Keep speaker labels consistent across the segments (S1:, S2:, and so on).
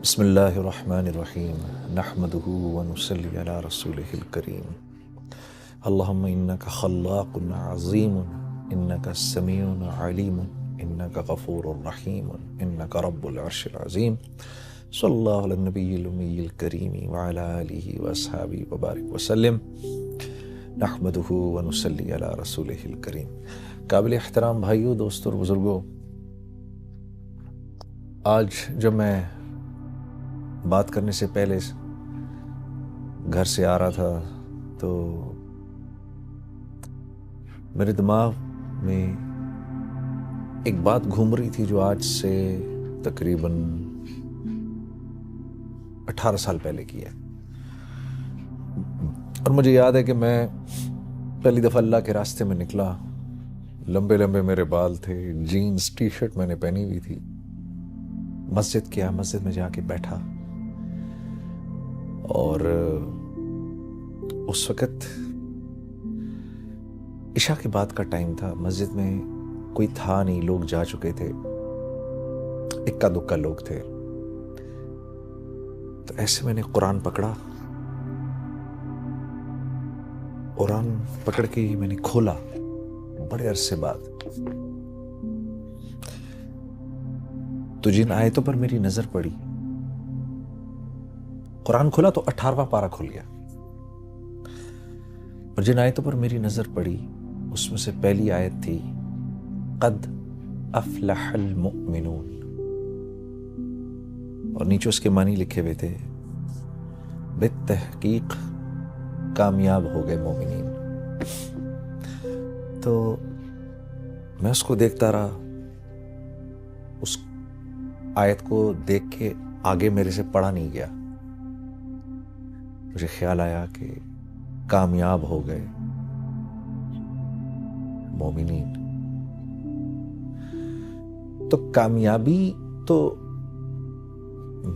S1: بسم اللہ الرحمن الرحیم نحمده ونصلی علی رسوله الکریم اللہم انک خلاق عظیم انک سمیع علیم انک غفور رحیم انک رب العرش العظیم صلی اللہ علی النبی الامی الکریم وعلی آلہ واصحابہ وبارک وسلم نحمده ونصلی علی رسوله الکریم۔ قابل احترام بھائیو، دوستو اور بزرگو، آج جب میں بات کرنے سے پہلے گھر سے آ رہا تھا تو میرے دماغ میں ایک بات گھوم رہی تھی جو آج سے تقریباً 18 سال پہلے کی ہے، اور مجھے یاد ہے کہ میں پہلی دفعہ اللہ کے راستے میں نکلا، لمبے لمبے میرے بال تھے، جینز ٹی شرٹ میں نے پہنی ہوئی تھی، مسجد میں جا کے بیٹھا، اور اس وقت عشاء کے بعد کا ٹائم تھا، مسجد میں کوئی تھا نہیں، لوگ جا چکے تھے، اکا دکا لوگ تھے۔ تو ایسے میں نے قرآن پکڑا، قرآن پکڑ کے میں نے کھولا بڑے عرصے بعد، تو جن آیتوں پر میری نظر پڑی، قرآن کھولا تو 18واں پارہ کھل گیا، اور جن آیتوں پر میری نظر پڑی اس میں سے پہلی آیت تھی قد افلح المؤمنون، اور نیچے اس کے معنی لکھے ہوئے تھے بالتحقیق کامیاب ہو گئے مومنین۔ تو میں اس کو دیکھتا رہا، اس آیت کو دیکھ کے آگے میرے سے پڑھا نہیں گیا، مجھے خیال آیا کہ کامیاب ہو گئے مومنین۔ تو کامیابی تو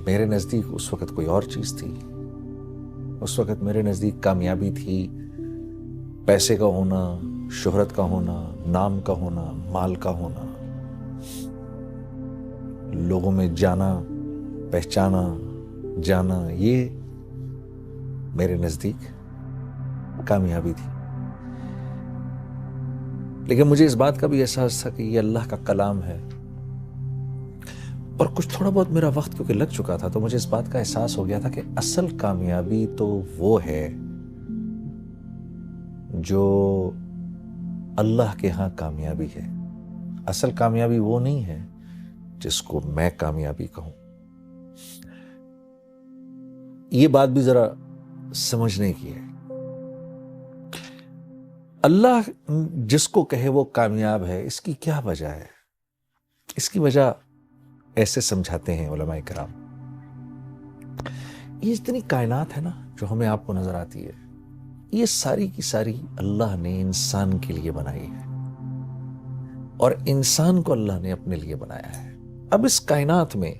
S1: میرے نزدیک اس وقت کوئی اور چیز تھی، اس وقت میرے نزدیک کامیابی تھی پیسے کا ہونا، شہرت کا ہونا، نام کا ہونا، مال کا ہونا، لوگوں میں جانا، پہچانا جانا، یہ میرے نزدیک کامیابی تھی۔ لیکن مجھے اس بات کا بھی احساس تھا کہ یہ اللہ کا کلام ہے، اور کچھ تھوڑا بہت میرا وقت کیونکہ لگ چکا تھا، تو مجھے اس بات کا احساس ہو گیا تھا کہ اصل کامیابی تو وہ ہے جو اللہ کے ہاں کامیابی ہے، اصل کامیابی وہ نہیں ہے جس کو میں کامیابی کہوں۔ یہ بات بھی ذرا سمجھنے کی ہے۔ اللہ جس کو کہے وہ کامیاب ہے، اس کی کیا وجہ ہے؟ اس کی وجہ ایسے سمجھاتے ہیں علماء کرام، یہ اتنی کائنات ہے نا جو ہمیں آپ کو نظر آتی ہے، یہ ساری کی ساری اللہ نے انسان کے لیے بنائی ہے، اور انسان کو اللہ نے اپنے لیے بنایا ہے۔ اب اس کائنات میں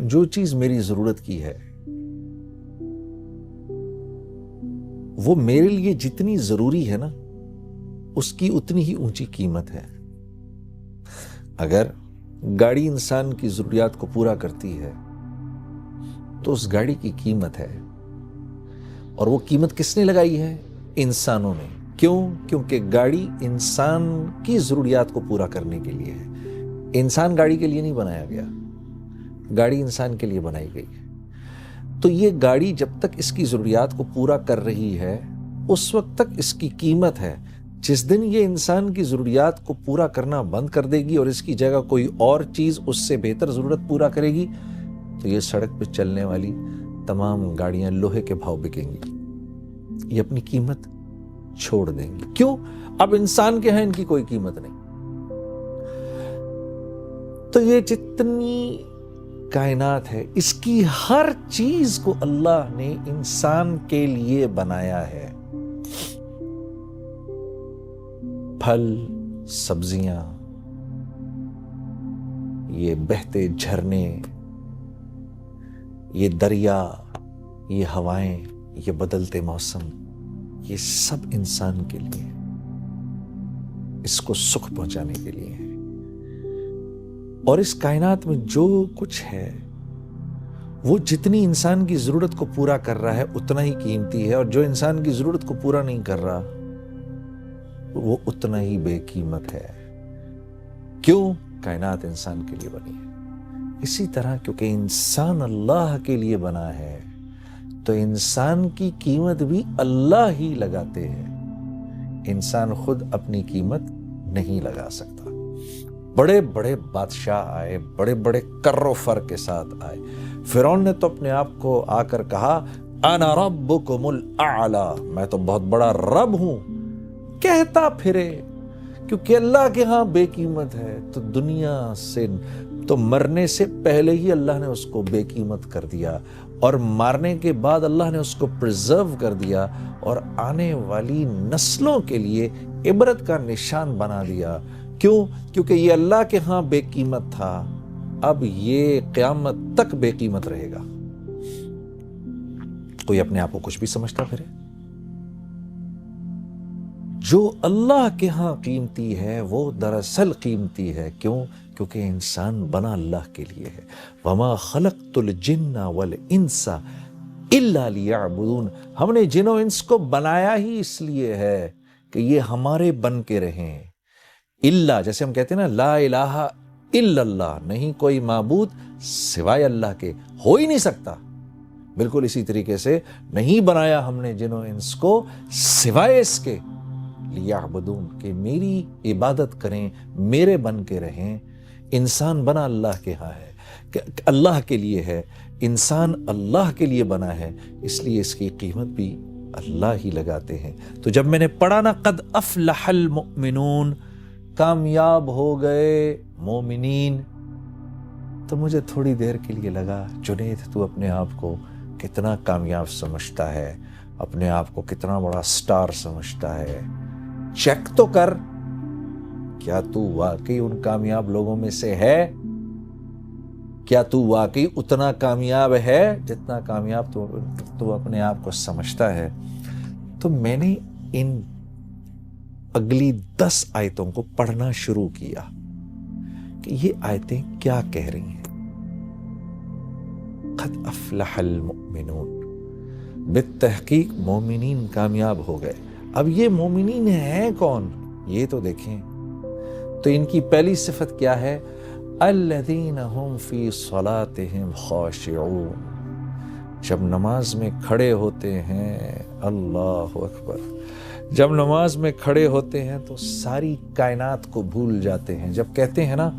S1: جو چیز میری ضرورت کی ہے وہ میرے لیے جتنی ضروری ہے نا، اس کی اتنی ہی اونچی قیمت ہے۔ اگر گاڑی انسان کی ضروریات کو پورا کرتی ہے تو اس گاڑی کی قیمت ہے، اور وہ قیمت کس نے لگائی ہے؟ انسانوں نے۔ کیوں؟ کیونکہ گاڑی انسان کی ضروریات کو پورا کرنے کے لیے ہے، انسان گاڑی کے لیے نہیں بنایا گیا، گاڑی انسان کے لیے بنائی گئی ہے۔ تو یہ گاڑی جب تک اس کی ضروریات کو پورا کر رہی ہے اس وقت تک اس کی قیمت ہے۔ جس دن یہ انسان کی ضروریات کو پورا کرنا بند کر دے گی اور اس کی جگہ کوئی اور چیز اس سے بہتر ضرورت پورا کرے گی، تو یہ سڑک پہ چلنے والی تمام گاڑیاں لوہے کے بھاؤ بکیں گی، یہ اپنی قیمت چھوڑ دیں گی۔ کیوں؟ اب انسان کے ہیں ان کی کوئی قیمت نہیں۔ تو یہ جتنی کائنات ہے، اس کی ہر چیز کو اللہ نے انسان کے لیے بنایا ہے۔ پھل، سبزیاں، یہ بہتے جھرنے، یہ دریا، یہ ہوائیں، یہ بدلتے موسم، یہ سب انسان کے لیے، اس کو سکھ پہنچانے کے لیے ہے۔ اور اس کائنات میں جو کچھ ہے وہ جتنی انسان کی ضرورت کو پورا کر رہا ہے اتنا ہی قیمتی ہے، اور جو انسان کی ضرورت کو پورا نہیں کر رہا وہ اتنا ہی بے قیمت ہے۔ کیوں؟ کائنات انسان کے لیے بنی ہے۔ اسی طرح کیونکہ انسان اللہ کے لیے بنا ہے تو انسان کی قیمت بھی اللہ ہی لگاتے ہیں، انسان خود اپنی قیمت نہیں لگا سکتا۔ بڑے بڑے بادشاہ آئے، بڑے بڑے کر و فر کے ساتھ آئے۔ فرعون نے تو اپنے آپ کو آ کر کہا انا ربکم الاعلی، میں تو بہت بڑا رب ہوں، کہتا پھرے، کیونکہ اللہ کے ہاں بے قیمت ہے تو دنیا سے تو مرنے سے پہلے ہی اللہ نے اس کو بے قیمت کر دیا، اور مارنے کے بعد اللہ نے اس کو پرزرو کر دیا اور آنے والی نسلوں کے لیے عبرت کا نشان بنا دیا۔ کیوں؟ کیونکہ یہ اللہ کے ہاں بے قیمت تھا، اب یہ قیامت تک بے قیمت رہے گا۔ کوئی اپنے آپ کو کچھ بھی سمجھتا پھرے؟ جو اللہ کے ہاں قیمتی ہے وہ دراصل قیمتی ہے۔ کیوں؟ کیونکہ انسان بنا اللہ کے لیے ہے۔ وَمَا خَلَقْتُ الْجِنَّ وَالْإِنسَ إِلَّا لِيَعْبُدُونَ، ہم نے جن و انس کو بنایا ہی اس لیے ہے کہ یہ ہمارے بن کے رہیں۔ اللہ، جیسے ہم کہتے ہیں نا لا الہ الا اللہ، نہیں کوئی معبود سوائے اللہ کے، ہو ہی نہیں سکتا۔ بالکل اسی طریقے سے نہیں بنایا ہم نے جن و انس کو سوائے اس کے لیعبدون، کہ میری عبادت کریں، میرے بن کے رہیں۔ انسان بنا اللہ کے ہاں ہے، کہ اللہ کے لیے ہے، انسان اللہ کے لیے بنا ہے، اس لیے اس کی قیمت بھی اللہ ہی لگاتے ہیں۔ تو جب میں نے پڑھا نا قد افلح المؤمنون، کامیاب ہو گئے مومنین، تو مجھے تھوڑی دیر کے لیے لگا جنید تو اپنے آپ کو کتنا کامیاب سمجھتا ہے، اپنے آپ کو کتنا بڑا سٹار سمجھتا ہے، چیک تو کر، کیا تو واقعی ان کامیاب لوگوں میں سے ہے؟ کیا تو واقعی اتنا کامیاب ہے جتنا کامیاب تو اپنے آپ کو سمجھتا ہے؟ تو میں نے ان اگلی 10 آیتوں کو پڑھنا شروع کیا کہ یہ آیتیں کیا کہہ رہی ہیں۔ قد افلح المؤمنون، بالتحقیق مومنین کامیاب ہو گئے۔ اب یہ مومنین ہیں کون؟ یہ تو دیکھیں، تو ان کی پہلی صفت کیا ہے؟ الذین هم فی صلاتهم خاشعون، جب نماز میں کھڑے ہوتے ہیں، اللہ اکبر، جب نماز میں کھڑے ہوتے ہیں تو ساری کائنات کو بھول جاتے ہیں۔ جب کہتے ہیں نا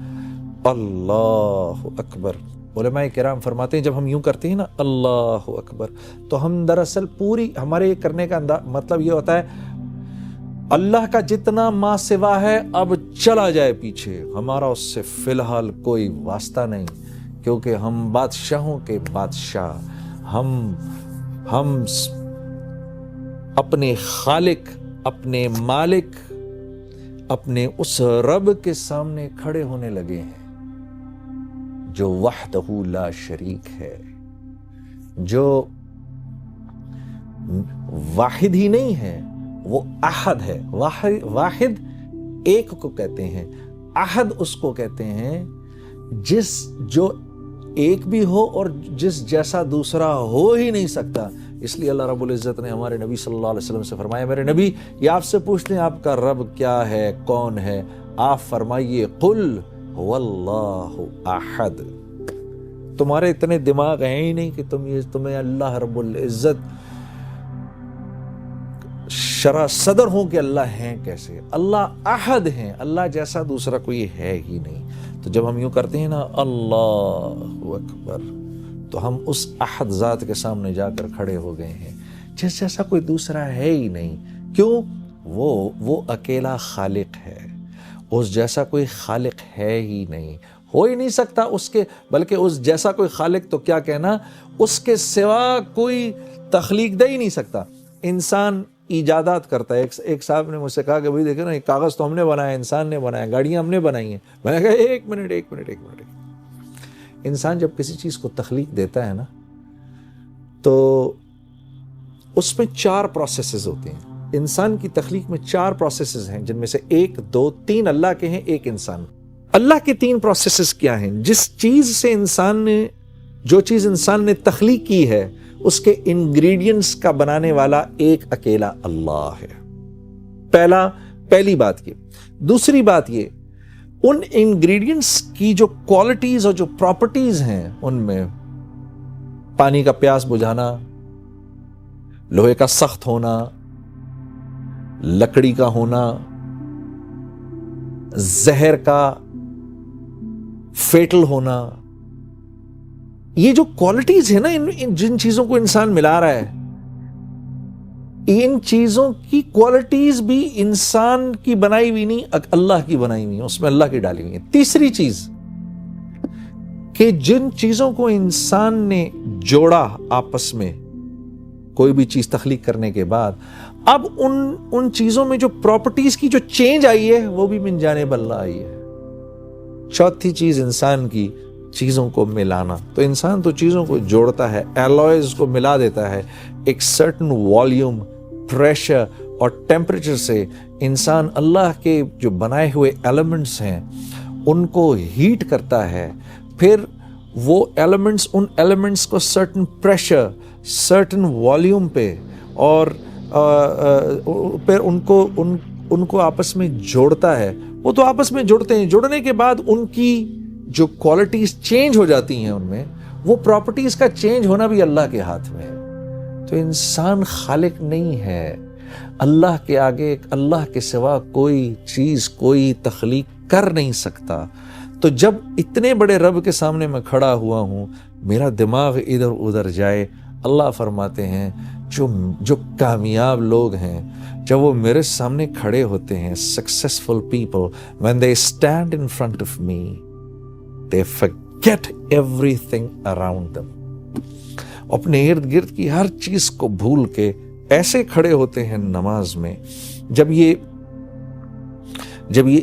S1: اللہ اکبر، علماء کرام فرماتے ہیں جب ہم یوں کرتے ہیں نا اللہ اکبر، تو ہم دراصل پوری ہمارے کرنے کا مطلب یہ ہوتا ہے اللہ کا جتنا ما سوا ہے اب چلا جائے پیچھے، ہمارا اس سے فی الحال کوئی واسطہ نہیں، کیونکہ ہم بادشاہوں کے بادشاہ، ہم اپنے خالق، اپنے مالک، اپنے اس رب کے سامنے کھڑے ہونے لگے ہیں جو وحدہ لا شریک ہے، جو واحد ہی نہیں ہے، وہ احد ہے۔ واحد ایک کو کہتے ہیں، احد اس کو کہتے ہیں جو ایک بھی ہو اور جس جیسا دوسرا ہو ہی نہیں سکتا۔ اس لیے اللہ رب العزت نے ہمارے نبی صلی اللہ علیہ وسلم سے فرمایا، میرے نبی یہ آپ سے پوچھتے ہیں آپ کا رب کیا ہے، کون ہے؟ آپ فرمائیے قل هو اللہ احد۔ تمہارے اتنے دماغ ہیں ہی نہیں کہ تمہیں اللہ رب العزت شرح صدر ہوں کہ اللہ ہیں کیسے؟ اللہ احد ہیں، اللہ جیسا دوسرا کوئی ہے ہی نہیں۔ تو جب ہم یوں کرتے ہیں نا اللہ اکبر، تو ہم اس احد ذات کے سامنے جا کر کھڑے ہو گئے ہیں جس جیسا کوئی دوسرا ہے ہی نہیں۔ کیوں؟ وہ اکیلا خالق ہے، اس جیسا کوئی خالق ہے ہی نہیں، ہو ہی نہیں سکتا اس کے، بلکہ اس جیسا کوئی خالق تو کیا کہنا، اس کے سوا کوئی تخلیق دے ہی نہیں سکتا۔ انسان ایجادات کرتا ہے۔ ایک صاحب نے مجھ سے کہا کہ بھائی دیکھیں نا، یہ کاغذ تو ہم نے بنایا، انسان نے بنایا، گاڑیاں ہم نے بنائی ہیں۔ میں نے کہا ایک منٹ، انسان جب کسی چیز کو تخلیق دیتا ہے نا تو اس میں 4 پروسیسز ہوتے ہیں۔ انسان کی تخلیق میں 4 پروسیسز ہیں، جن میں سے 1 2 3 اللہ کے ہیں، 1 انسان۔ اللہ کے 3 پروسیسز کیا ہیں؟ جس چیز سے انسان نے جو چیز انسان نے تخلیق کی ہے اس کے انگریڈینٹس کا بنانے والا ایک اکیلا اللہ ہے. پہلی بات یہ. دوسری بات یہ، ان انگریڈینٹس کی جو کوالٹیز اور جو پراپرٹیز ہیں، ان میں پانی کا پیاس بجھانا، لوہے کا سخت ہونا، لکڑی کا ہونا، زہر کا فیٹل ہونا، یہ جو کوالٹیز ہے نا، جن چیزوں کو انسان ملا رہا ہے، ان چیزوں کی کوالٹیز بھی انسان کی بنائی ہوئی نہیں، اللہ کی بنائی ہوئی، اس میں اللہ کی ڈالی ہوئی ہے. تیسری چیز کہ جن چیزوں کو انسان نے جوڑا آپس میں، کوئی بھی چیز تخلیق کرنے کے بعد، اب ان چیزوں میں جو پراپرٹیز کی جو چینج آئی ہے وہ بھی من جانب اللہ آئی ہے. چوتھی چیز انسان کی چیزوں کو ملانا. تو انسان تو چیزوں کو جوڑتا ہے، ایلوائز کو ملا دیتا ہے، ایک سرٹن والیوم، پریشر اور ٹیمپریچر سے انسان اللہ کے جو بنائے ہوئے ایلیمنٹس ہیں ان کو ہیٹ کرتا ہے. پھر وہ ایلیمنٹس، ان ایلیمنٹس کو سرٹن پریشر، سرٹن والیوم پہ اور پھر ان کو آپس میں جوڑتا ہے. وہ تو آپس میں جڑتے ہیں، جڑنے کے بعد ان کی جو کوالٹیز چینج ہو جاتی ہیں، ان میں وہ پراپرٹیز کا چینج ہونا بھی اللہ کے ہاتھ میں ہے. تو انسان خالق نہیں ہے. اللہ کے آگے، اللہ کے سوا کوئی چیز، کوئی تخلیق کر نہیں سکتا. تو جب اتنے بڑے رب کے سامنے میں کھڑا ہوا ہوں، میرا دماغ ادھر ادھر جائے، اللہ فرماتے ہیں جو کامیاب لوگ ہیں، جب وہ میرے سامنے کھڑے ہوتے ہیں، successful people, when they stand in front of me, they forget everything around them. اپنے ارد گرد کی ہر چیز کو بھول کے ایسے کھڑے ہوتے ہیں نماز میں. جب یہ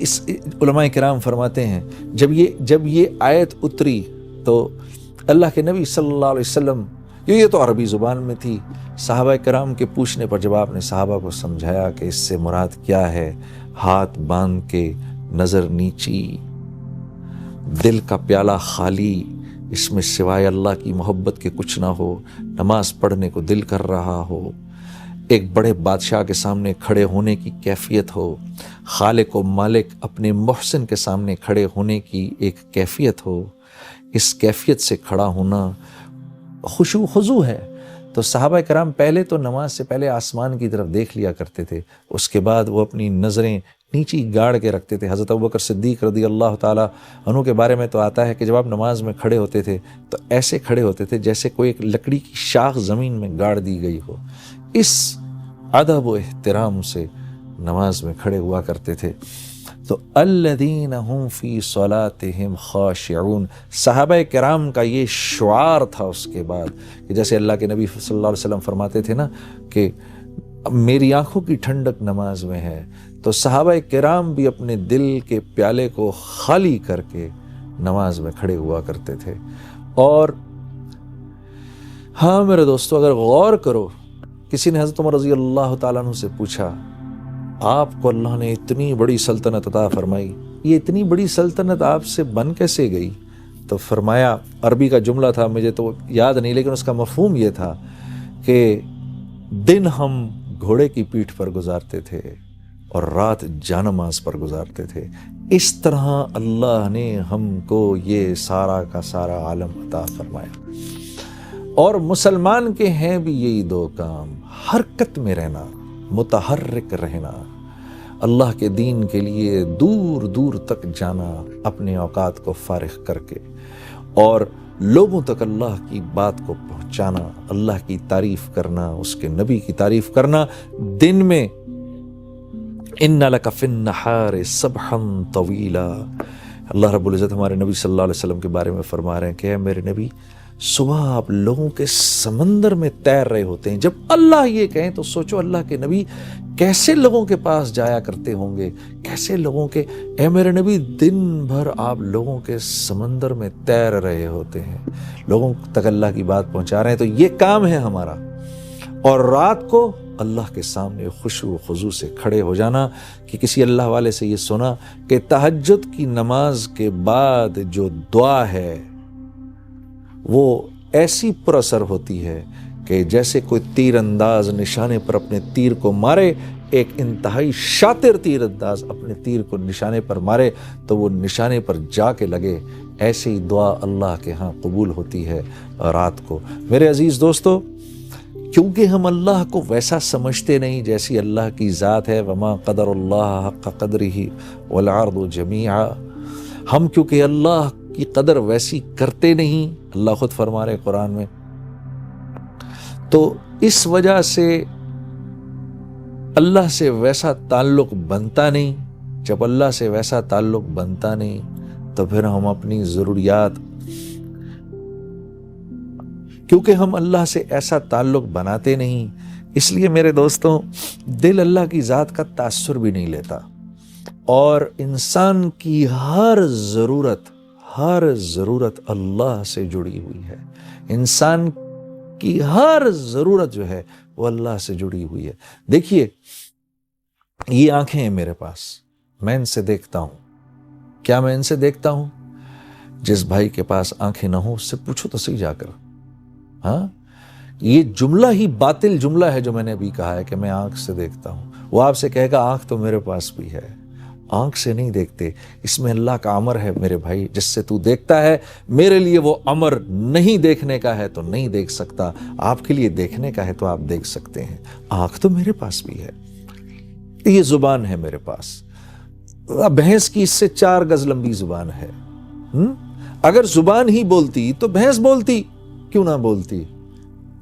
S1: اس علماء کرام فرماتے ہیں، جب یہ آیت اتری تو اللہ کے نبی صلی اللہ علیہ وسلم، یہ تو عربی زبان میں تھی، صحابہ کرام کے پوچھنے پر جب آپ نے صحابہ کو سمجھایا کہ اس سے مراد کیا ہے، ہاتھ باندھ کے، نظر نیچی، دل کا پیالہ خالی، اس میں سوائے اللہ کی محبت کے کچھ نہ ہو، نماز پڑھنے کو دل کر رہا ہو، ایک بڑے بادشاہ کے سامنے کھڑے ہونے کی کیفیت ہو، خالق و مالک اپنے محسن کے سامنے کھڑے ہونے کی ایک کیفیت ہو، اس کیفیت سے کھڑا ہونا خشوع خضوع ہے. تو صحابہ کرام پہلے تو نماز سے پہلے آسمان کی طرف دیکھ لیا کرتے تھے، اس کے بعد وہ اپنی نظریں نیچی گاڑ کے رکھتے تھے. حضرت ابوبکر صدیق رضی اللہ تعالیٰ عنہ کے بارے میں تو آتا ہے کہ جب آپ نماز میں کھڑے ہوتے تھے تو ایسے کھڑے ہوتے تھے جیسے کوئی ایک لکڑی کی شاخ زمین میں گاڑ دی گئی ہو. اس ادب و احترام سے نماز میں کھڑے ہوا کرتے تھے. تو الذین هم فی صلاتهم خاشعون، صحابہ کرام کا یہ شعار تھا. اس کے بعد کہ جیسے اللہ کے نبی صلی اللہ علیہ وسلم فرماتے تھے نا کہ میری آنکھوں کی ٹھنڈک نماز میں ہے، تو صحابہ کرام بھی اپنے دل کے پیالے کو خالی کر کے نماز میں کھڑے ہوا کرتے تھے. اور ہاں میرے دوستو، اگر غور کرو، کسی نے حضرت عمر رضی اللہ تعالیٰ عنہ سے پوچھا، آپ کو اللہ نے اتنی بڑی سلطنت عطا فرمائی، یہ اتنی بڑی سلطنت آپ سے بن کیسے گئی؟ تو فرمایا، عربی کا جملہ تھا، مجھے تو یاد نہیں، لیکن اس کا مفہوم یہ تھا کہ دن ہم گھوڑے کی پیٹھ پر گزارتے تھے اور رات جانماز پر گزارتے تھے. اس طرح اللہ نے ہم کو یہ سارا کا سارا عالم عطا فرمایا. اور مسلمان کے ہیں بھی یہی دو کام، حرکت میں رہنا، متحرک رہنا، اللہ کے دین کے لیے دور دور تک جانا اپنے اوقات کو فارغ کر کے، اور لوگوں تک اللہ کی بات کو پہنچانا، اللہ کی تعریف کرنا، اس کے نبی کی تعریف کرنا. دن میں ان لک فی النہار سبحا طویلا، اللہ رب العزت ہمارے نبی صلی اللہ علیہ وسلم کے بارے میں فرما رہے ہیں کہ اے میرے نبی، صبح آپ لوگوں کے سمندر میں تیر رہے ہوتے ہیں. جب اللہ یہ کہیں تو سوچو اللہ کے نبی کیسے لوگوں کے پاس جایا کرتے ہوں گے، کیسے لوگوں کے، اے میرے نبی دن بھر آپ لوگوں کے سمندر میں تیر رہے ہوتے ہیں، لوگوں تک اللہ کی بات پہنچا رہے ہیں. تو یہ کام ہے ہمارا. اور رات کو اللہ کے سامنے خشوع و خضوع سے کھڑے ہو جانا. کہ کسی اللہ والے سے یہ سنا کہ تہجد کی نماز کے بعد جو دعا ہے وہ ایسی پر اثر ہوتی ہے کہ جیسے کوئی تیر انداز نشانے پر اپنے تیر کو مارے، ایک انتہائی شاطر تیر انداز اپنے تیر کو نشانے پر مارے تو وہ نشانے پر جا کے لگے، ایسے ہی دعا اللہ کے ہاں قبول ہوتی ہے رات کو۔ میرے عزیز دوستو، کیونکہ ہم اللہ کو ویسا سمجھتے نہیں جیسی اللہ کی ذات ہے، وما قدر اللہ حق قدرہ والارض جمیعا، ہم کیونکہ اللہ کی قدر ویسی کرتے نہیں، اللہ خود فرما رہے قرآن میں، تو اس وجہ سے اللہ سے ویسا تعلق بنتا نہیں۔ جب اللہ سے ویسا تعلق بنتا نہیں تو پھر ہم اپنی ضروریات، کیونکہ ہم اللہ سے ایسا تعلق بناتے نہیں، اس لیے میرے دوستوں دل اللہ کی ذات کا تاثر بھی نہیں لیتا، اور انسان کی ہر ضرورت اللہ سے جڑی ہوئی ہے۔ انسان کی ہر ضرورت جو ہے وہ اللہ سے جڑی ہوئی ہے۔ دیکھیے یہ آنکھیں ہیں میرے پاس، میں ان سے دیکھتا ہوں۔ کیا میں ان سے دیکھتا ہوں؟ جس بھائی کے پاس آنکھیں نہ ہوں اس سے پوچھو تو صحیح جا کر، ہاں یہ جملہ ہی باطل جملہ ہے جو میں نے ابھی کہا ہے کہ میں آنکھ سے دیکھتا ہوں۔ وہ آپ سے کہے گا آنکھ تو میرے پاس بھی ہے، آنکھ سے نہیں دیکھتے، اس میں اللہ کا امر ہے میرے بھائی، جس سے تو دیکھتا ہے میرے لیے وہ امر نہیں دیکھنے کا ہے تو نہیں دیکھ سکتا، آپ کے لیے دیکھنے کا ہے تو آپ دیکھ سکتے ہیں۔ آنکھ تو میرے پاس بھی ہے، یہ زبان ہے میرے پاس، بھینس کی اس سے 4 گز لمبی زبان ہے، اگر زبان ہی بولتی تو بھینس بولتی، کیوں نہ بولتی؟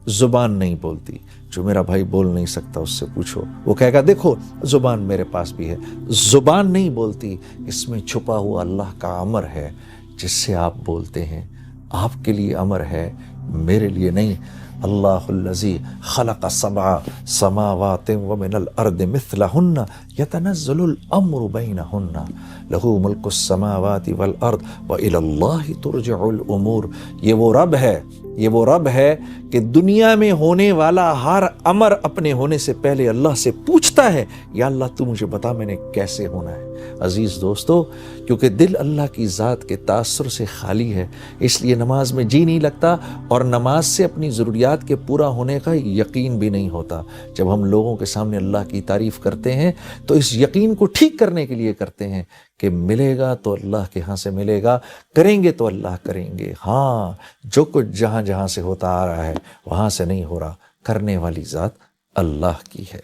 S1: زبان نہیں بولتی۔ جو میرا بھائی بول نہیں سکتا اس سے پوچھو، وہ کہے گا دیکھو زبان میرے پاس بھی ہے، زبان نہیں بولتی، اس میں چھپا ہوا اللہ کا امر ہے جس سے آپ بولتے ہیں، آپ کے لیے امر ہے، میرے لیے نہیں۔ اللہ الذی خلق 7 سماوات ومن الارض مثلہن یتنزل الامر بینہن لہ ملک السماوات والارض والی اللہ ترجع الامور۔ یہ وہ رب ہے کہ دنیا میں ہونے والا ہر امر اپنے ہونے سے پہلے اللہ سے پوچھتا ہے، یا اللہ تو مجھے بتا میں نے کیسے ہونا ہے۔ عزیز دوستو، کیونکہ دل اللہ کی ذات کے تاثر سے خالی ہے، اس لیے نماز میں جی نہیں لگتا، اور نماز سے اپنی ضروریات کے پورا ہونے کا یقین بھی نہیں ہوتا۔ جب ہم لوگوں کے سامنے اللہ کی تعریف کرتے ہیں تو اس یقین کو ٹھیک کرنے کے لیے کرتے ہیں کہ ملے گا تو اللہ کے ہاں سے ملے گا، کریں گے تو اللہ کریں گے۔ ہاں جو کچھ جہاں سے ہوتا آ رہا ہے وہاں سے نہیں ہو رہا، کرنے والی ذات اللہ کی ہے۔